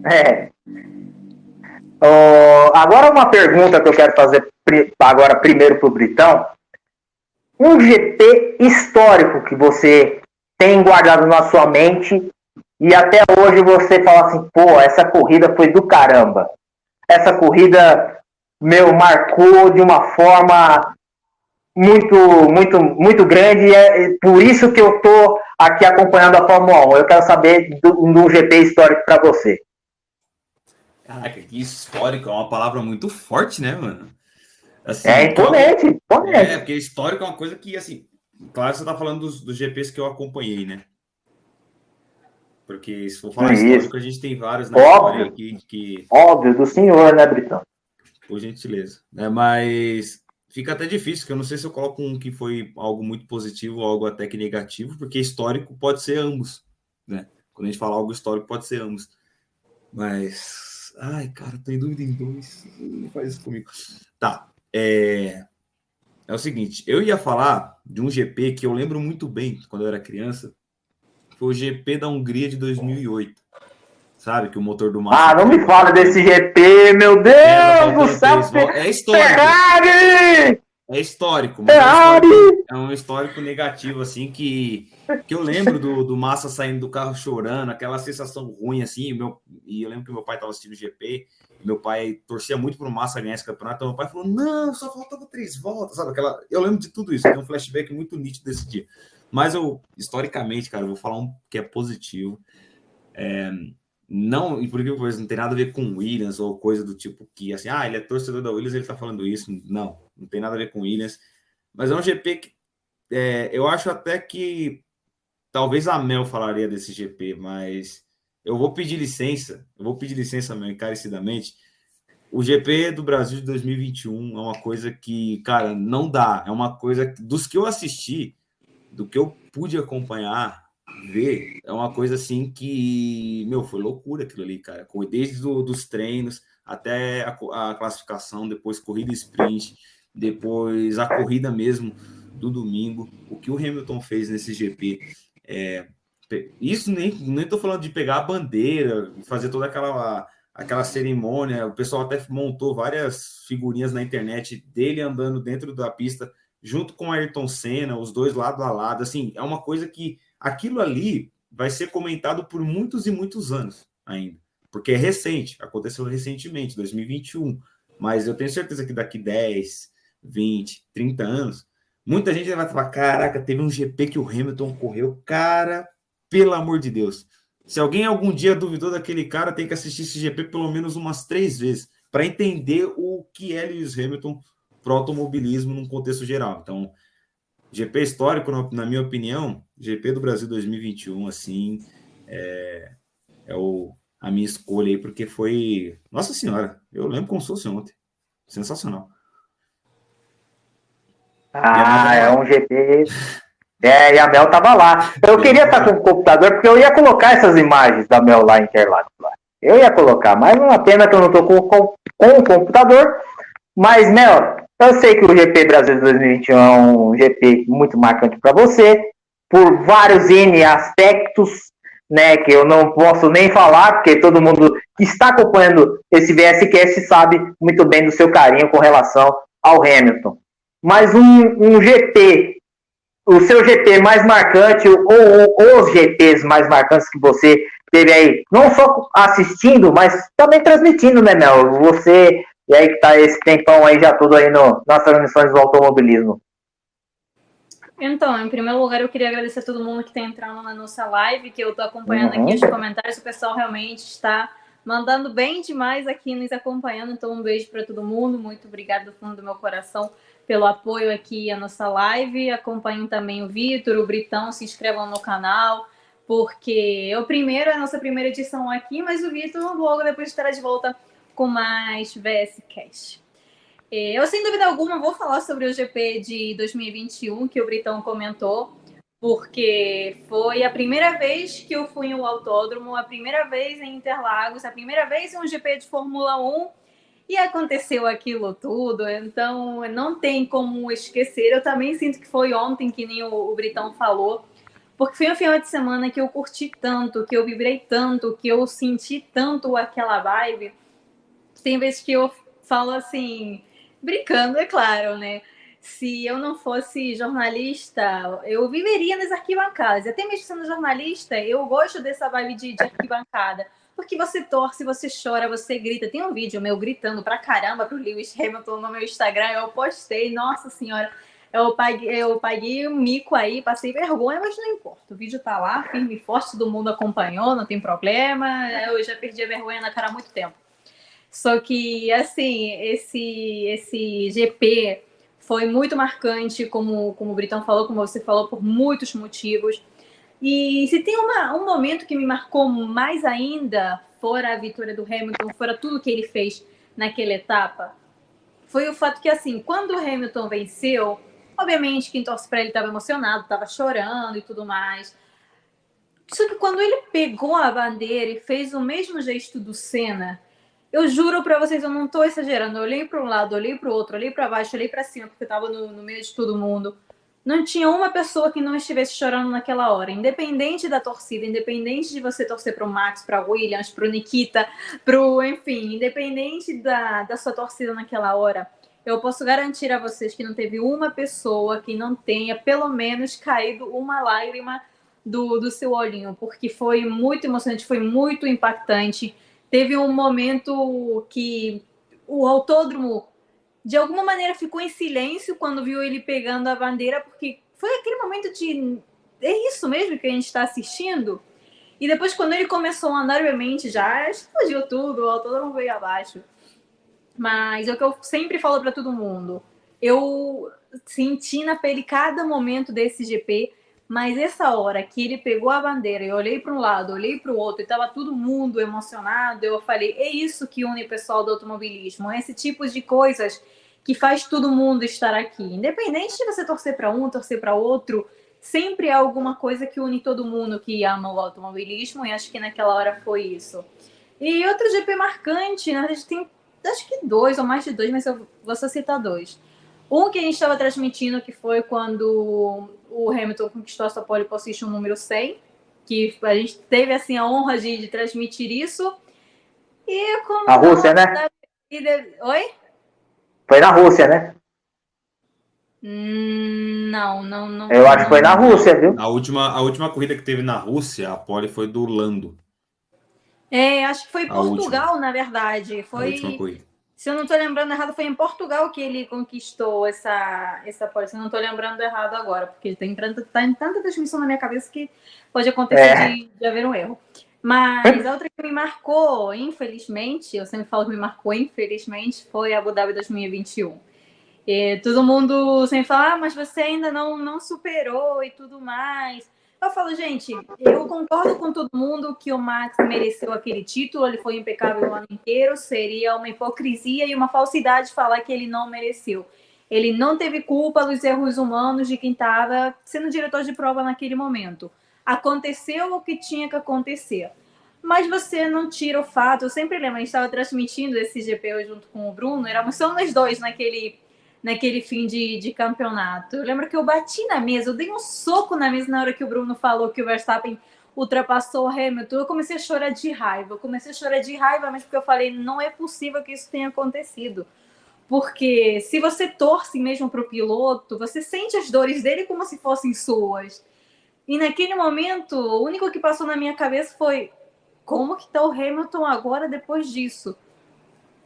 É. Agora uma pergunta que eu quero fazer agora primeiro para o Britão. Um GP histórico que você tem guardado na sua mente e até hoje você fala assim, pô, essa corrida foi do caramba. Essa corrida, marcou de uma forma muito grande e é por isso que eu tô aqui acompanhando a Fórmula 1. Eu quero saber do GP histórico para você. Caraca, que histórico, é uma palavra muito forte, né, mano? Assim, É imponente. Porque histórico é uma coisa que, assim, claro que você tá falando dos GPs que eu acompanhei, né? Porque se for falar histórico, a gente tem vários na história que... Óbvio, do senhor, né, Britão? Por gentileza. Mas fica até difícil, que eu não sei se eu coloco um que foi algo muito positivo ou algo até que negativo, porque histórico pode ser ambos, né? Quando a gente fala algo histórico, pode ser ambos. Mas... Ai, cara, tô em dúvida em dois. Não faz isso comigo. Tá. É o seguinte, eu ia falar de um GP que eu lembro muito bem quando eu era criança, foi o GP da Hungria de 2008. Sabe, que o motor do Massa... não me fala desse GP, meu Deus do céu! É histórico! Ferrari! É histórico, mas é um histórico negativo, assim, que eu lembro do Massa saindo do carro chorando, aquela sensação ruim, assim, e eu lembro que meu pai estava assistindo o GP, meu pai torcia muito pro Massa ganhar esse campeonato, então meu pai falou, não, só faltava 3 voltas, sabe? Eu lembro de tudo isso, tem um flashback muito nítido desse dia. Mas historicamente, cara, eu vou falar um que é positivo. Não, e por que coisa, não tem nada a ver com Williams ou coisa do tipo que, assim, ele é torcedor da Williams, ele tá falando isso. Não tem nada a ver com Williams. Mas é um GP que eu acho até que talvez a Mel falaria desse GP, mas eu vou pedir licença, Mel, encarecidamente. O GP do Brasil de 2021 é uma coisa que, cara, não dá. É uma coisa dos que eu assisti, do que eu pude acompanhar, ver, é uma coisa assim que, foi loucura aquilo ali, cara. Desde dos treinos até a classificação, depois corrida sprint, depois a corrida mesmo do domingo. O que o Hamilton fez nesse GP, isso nem tô falando de pegar a bandeira, fazer toda aquela cerimônia. O pessoal até montou várias figurinhas na internet dele andando dentro da pista junto com Ayrton Senna, os dois lado a lado. Assim, é uma coisa que aquilo ali vai ser comentado por muitos e muitos anos ainda, porque é recente, aconteceu recentemente, 2021, mas eu tenho certeza que daqui 10, 20, 30 anos, muita gente vai falar, caraca, teve um GP que o Hamilton correu, cara, pelo amor de Deus. Se alguém algum dia duvidou daquele cara, tem que assistir esse GP pelo menos umas 3 vezes para entender o que é Lewis Hamilton para o automobilismo num contexto geral. Então, GP histórico, na minha opinião, GP do Brasil 2021, assim, a minha escolha aí, porque foi... Nossa Senhora, eu lembro como se fosse ontem. Sensacional. É um GP... e a Mel tava lá. Eu queria estar com o computador, porque eu ia colocar essas imagens da Mel lá em Interlagos. Eu ia colocar, mas é uma pena que eu não tô com o computador. Mas, Mel, eu sei que o GP Brasil 2021 é um GP muito marcante para você, por vários N aspectos, né, que eu não posso nem falar, porque todo mundo que está acompanhando esse VSCast sabe muito bem do seu carinho com relação ao Hamilton. Mas um GP, o seu GP mais marcante, ou os GPs mais marcantes que você teve aí, não só assistindo, mas também transmitindo, né, Mel? Você, e aí que tá esse tempão aí já tudo aí nas transmissões do automobilismo. Então, em primeiro lugar, eu queria agradecer a todo mundo que está entrando na nossa live, que eu estou acompanhando aqui os comentários, o pessoal realmente está mandando bem demais aqui, nos acompanhando, então um beijo para todo mundo, muito obrigada do fundo do meu coração pelo apoio aqui à nossa live, acompanhem também o Vitor, o Britão, se inscrevam no canal, porque é a nossa primeira edição aqui, mas o Vitor logo depois estará de volta com mais VSCast. Eu, sem dúvida alguma, vou falar sobre o GP de 2021 que o Britão comentou, porque foi a primeira vez que eu fui em um autódromo, a primeira vez em Interlagos, a primeira vez em um GP de Fórmula 1, e aconteceu aquilo tudo, então não tem como esquecer. Eu também sinto que foi ontem, que nem o Britão falou, Porque foi um final de semana que eu curti tanto, que eu vibrei tanto, que eu senti tanto aquela vibe. Tem vezes que eu falo assim, brincando, é claro, né? Se eu não fosse jornalista, eu viveria nas arquibancadas. Até mesmo sendo jornalista, eu gosto dessa vibe de arquibancada. Porque você torce, você chora, você grita. Tem um vídeo meu gritando pra caramba pro Lewis Hamilton no meu Instagram. Eu postei, nossa senhora. Eu paguei um mico aí, passei vergonha, mas não importa. O vídeo tá lá, firme e forte, todo mundo acompanhou, não tem problema. Eu já perdi a vergonha na cara há muito tempo. Só que, assim, esse GP foi muito marcante, como o Britão falou, como você falou, por muitos motivos. E se tem um momento que me marcou mais ainda, fora a vitória do Hamilton, fora tudo que ele fez naquela etapa, foi o fato que, assim, quando o Hamilton venceu, obviamente quem torce para ele estava emocionado, estava chorando e tudo mais. Só que quando ele pegou a bandeira e fez o mesmo gesto do Senna, eu juro pra vocês, eu não tô exagerando. Eu olhei para um lado, olhei para o outro, olhei para baixo, olhei para cima, porque eu tava no meio de todo mundo. Não tinha uma pessoa que não estivesse chorando naquela hora, independente da torcida, independente de você torcer pro Max, pra Williams, pro Nikita, enfim, independente da sua torcida naquela hora. Eu posso garantir a vocês que não teve uma pessoa que não tenha pelo menos caído uma lágrima do seu olhinho, porque foi muito emocionante, foi muito impactante. Teve um momento que o autódromo, de alguma maneira, ficou em silêncio quando viu ele pegando a bandeira, porque foi aquele momento de é isso mesmo que a gente está assistindo? E depois, quando ele começou a andar, obviamente, já explodiu tudo, o autódromo veio abaixo. Mas é o que eu sempre falo para todo mundo. Eu senti na pele cada momento desse GP, mas essa hora que ele pegou a bandeira, eu olhei para um lado, olhei para o outro, e estava todo mundo emocionado, eu falei, é isso que une o pessoal do automobilismo, é esse tipo de coisas que faz todo mundo estar aqui. Independente de você torcer para um, torcer para outro, sempre há alguma coisa que une todo mundo que ama o automobilismo, e acho que naquela hora foi isso. E outro GP marcante, na verdade tem acho que 2 ou mais de 2, mas eu vou só citar 2. Um que a gente estava transmitindo, que foi quando o Hamilton conquistou a sua pole position número 100, que a gente teve assim a honra de transmitir isso. E como a Rússia, né? Oi? Foi na Rússia, né? Não. Eu acho que foi na Rússia, viu? A última corrida que teve na Rússia, a pole foi do Lando. Acho que foi A Portugal, última. na verdade. A última corrida. Se eu não estou lembrando errado, foi em Portugal que ele conquistou essa pole. Se eu não estou lembrando errado agora, porque tá em tanta transmissão na minha cabeça que pode acontecer de haver um erro. Mas a outra que me marcou, infelizmente, eu sempre falo que me marcou, infelizmente, foi a Abu Dhabi 2021. E todo mundo sempre fala, mas você ainda não superou e tudo mais. Eu falo, gente, eu concordo com todo mundo que o Max mereceu aquele título, ele foi impecável o ano inteiro, seria uma hipocrisia e uma falsidade falar que ele não mereceu. Ele não teve culpa dos erros humanos de quem estava sendo diretor de prova naquele momento. Aconteceu o que tinha que acontecer. Mas você não tira o fato, eu sempre lembro, a gente estava transmitindo esse GP junto com o Bruno, éramos só nós dois naquele fim de campeonato. Eu lembro que eu bati na mesa, eu dei um soco na mesa na hora que o Bruno falou que o Verstappen ultrapassou o Hamilton. Eu comecei a chorar de raiva. Mas porque eu falei, não é possível que isso tenha acontecido. Porque se você torce mesmo para o piloto, você sente as dores dele como se fossem suas. E naquele momento, o único que passou na minha cabeça foi como que está o Hamilton agora depois disso?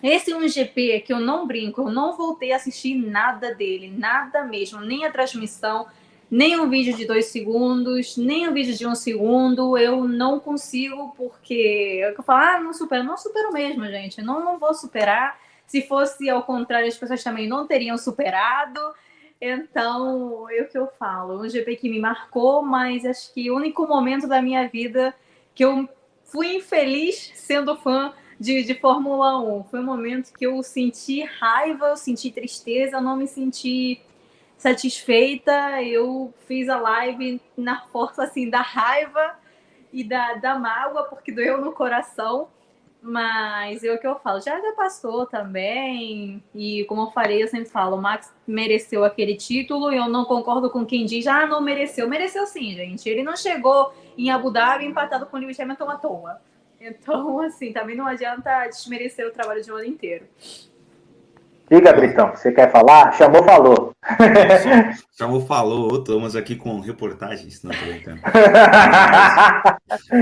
Esse é um GP que eu não brinco, eu não voltei a assistir nada dele, nada mesmo, nem a transmissão, nem um vídeo de 2 segundos, nem um vídeo de 1 segundo, eu não consigo, porque eu falo, não supero mesmo, gente, não vou superar. Se fosse ao contrário, as pessoas também não teriam superado. Então, é o que eu falo, um GP que me marcou, mas acho que o único momento da minha vida que eu fui infeliz sendo fã de Fórmula 1. Foi um momento que eu senti raiva, eu senti tristeza, eu não me senti satisfeita. Eu fiz a live na força assim da raiva e da mágoa, porque doeu no coração. Mas é o que eu falo, já passou também. E como eu falei, eu sempre falo, o Max mereceu aquele título e eu não concordo com quem diz, não mereceu. Mereceu sim, gente. Ele não chegou em Abu Dhabi empatado com o Lewis Hamilton à toa. Então, assim, também não adianta desmerecer o trabalho de um ano inteiro. Diga, Britão, você quer falar? Chamou, falou. Chamou, falou. Estamos aqui com reportagens. Não, tô brincando.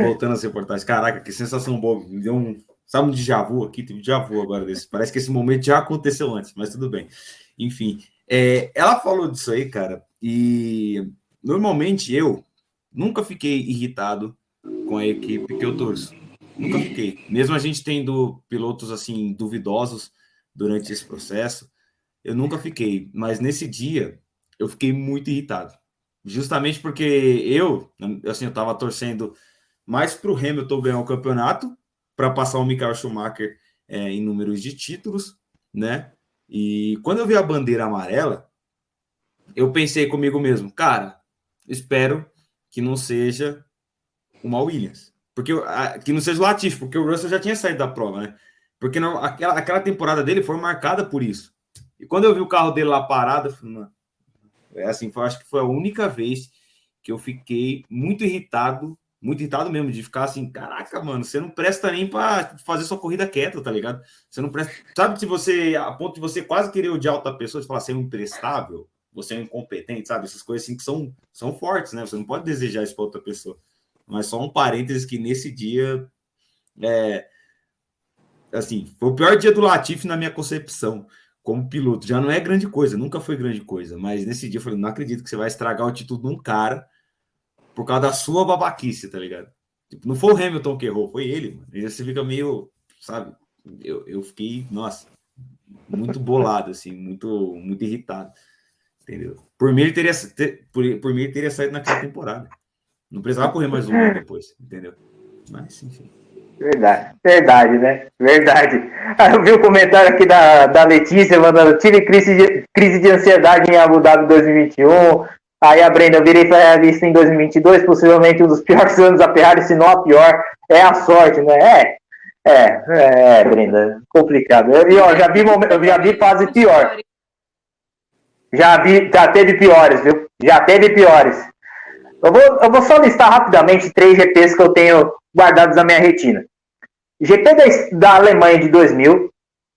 Voltando às reportagens. Caraca, que sensação boa. Me deu um... Sabe um déjà vu aqui? Teve um déjà vu agora desse. Parece que esse momento já aconteceu antes, mas tudo bem. Enfim, ela falou disso aí, cara, e normalmente eu nunca fiquei irritado com a equipe que eu torço. Nunca fiquei. Mesmo a gente tendo pilotos, assim, duvidosos durante esse processo, eu nunca fiquei. Mas nesse dia, eu fiquei muito irritado. Justamente porque eu tava torcendo mais para o Hamilton ganhar o campeonato, para passar o Michael Schumacher em números de títulos, né? E quando eu vi a bandeira amarela, eu pensei comigo mesmo, cara, espero que não seja uma Williams. Que não seja o Latifi, porque o Russell já tinha saído da prova, né? Porque não, aquela temporada dele foi marcada por isso. E quando eu vi o carro dele lá parado, eu falei, mano, acho que foi a única vez que eu fiquei muito irritado mesmo, de ficar assim, caraca, mano, você não presta nem pra fazer sua corrida quieta, tá ligado? Você não presta... Sabe se você, a ponto de você quase querer odiar outra pessoa, de falar, você é um imprestável, você é um incompetente, sabe? Essas coisas assim que são fortes, né? Você não pode desejar isso pra outra pessoa. Mas só um parênteses que nesse dia, assim, foi o pior dia do Latifi na minha concepção, como piloto. Já não é grande coisa, nunca foi grande coisa, mas nesse dia eu falei, não acredito que você vai estragar o título de um cara por causa da sua babaquice, tá ligado? Tipo, não foi o Hamilton que errou, foi ele, mano. E você fica meio, sabe? Eu fiquei, nossa, muito bolado, assim, muito, muito irritado, entendeu? Por mim, ele teria saído naquela temporada. Não precisava correr mais um ano depois, entendeu? Mas, enfim. Verdade, né? Verdade. Eu vi o comentário aqui da Letícia mandando, tive crise de ansiedade em Abu Dhabi 2021. Aí a Brenda, virei ferrarista em 2022, possivelmente um dos piores anos da Ferrari, se não a pior, é a sorte, né? Brenda, complicado. Eu já vi fase pior. Já teve piores, viu? Já teve piores. Eu vou só listar rapidamente 3 GPs que eu tenho guardados na minha retina. GP da Alemanha de 2000,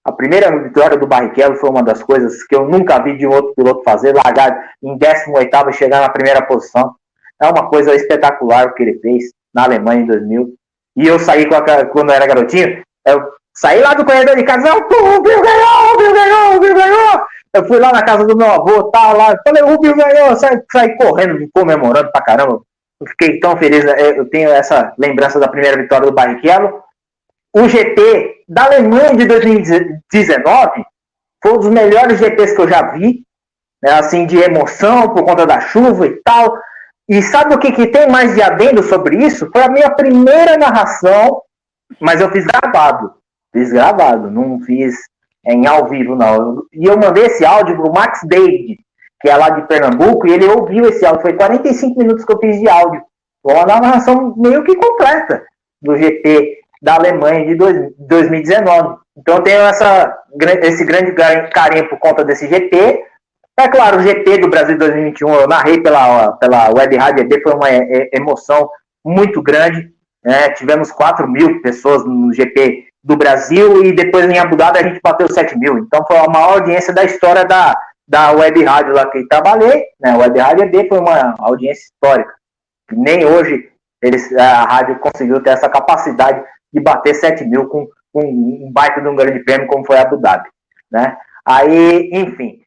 a primeira vitória do Barrichello foi uma das coisas que eu nunca vi de um outro piloto fazer, largar em 18º e chegar na primeira posição. É uma coisa espetacular o que ele fez na Alemanha em 2000. E eu saí, quando eu era garotinho, eu saí lá do corredor de casa, o Rubinho ganhou! Eu fui lá na casa do meu avô, lá, falei, o Rubinho ganhou, saí correndo, comemorando pra caramba. Eu fiquei tão feliz, eu tenho essa lembrança da primeira vitória do Barrichello. O GP da Alemanha de 2019 foi um dos melhores GPs que eu já vi, né, assim, de emoção, por conta da chuva e tal. E sabe o que tem mais de adendo sobre isso? Foi a minha primeira narração, mas eu fiz gravado, não fiz em ao vivo, não. E eu mandei esse áudio pro Max David, que é lá de Pernambuco, e ele ouviu esse áudio. Foi 45 minutos que eu fiz de áudio. Foi uma narração meio que completa do GP da Alemanha de 2019. Então eu tenho esse grande carinho por conta desse GP. É claro, o GP do Brasil 2021 eu narrei pela Web Rádio EB, foi uma emoção muito grande. Tivemos 4.000 pessoas no GP do Brasil e depois em Abu Dhabi a gente bateu 7.000. Então foi a maior audiência da história da Web Rádio lá que eu trabalhei. Né? A Web Rádio EB foi uma audiência histórica. Nem hoje a rádio conseguiu ter essa capacidade de bater 7.000 com um baita de um grande prêmio como foi Abu Dhabi, né? Aí, enfim,